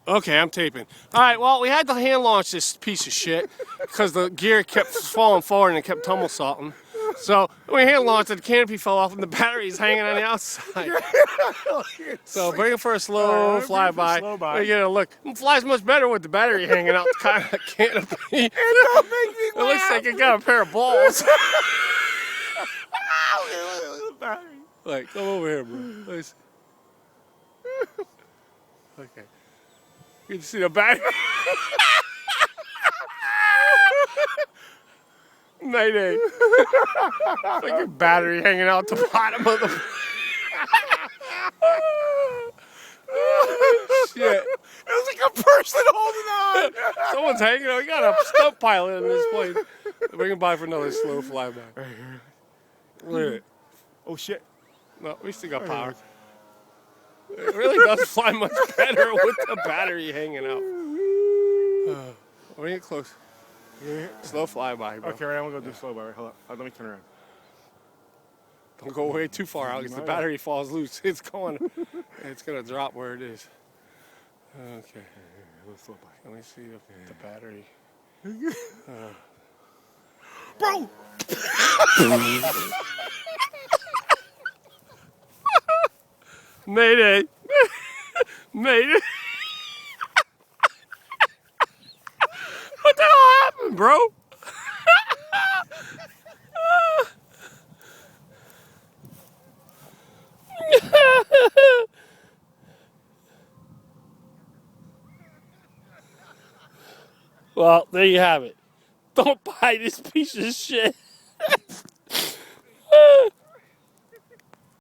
Okay, I'm taping. All right, well, we had to hand launch this piece of shit because the gear kept falling forward and it kept tumble salting. So we hand launched it, the canopy fell off and the battery's hanging on the outside. So bring it for a slow flyby. We get a look. It flies much better with the battery hanging out the kind of canopy. It don't make me laugh. It looks like it got a pair of balls. Like, come over here, bro. Let's... Okay. You can see the battery. Mayday. It's like your battery hanging out the bottom of the... Shit. It was like a person holding on. Someone's hanging out. We got a stunt pilot in this plane. Bring him by for another slow flyby. Look at it. Oh, shit. No, we still got power. It really does fly much better with the battery hanging out. Bring it close. Slow flyby, bro. Okay, right, I'm going to go do slow by. Hold up. Let me turn around. Don't go way too far out because the battery falls loose. It's going to drop where it is. Okay. Let's slow by. Let me see if the battery. Bro! Mayday. Mayday. What the hell happened, bro? Well, there you have it. Don't buy this piece of shit.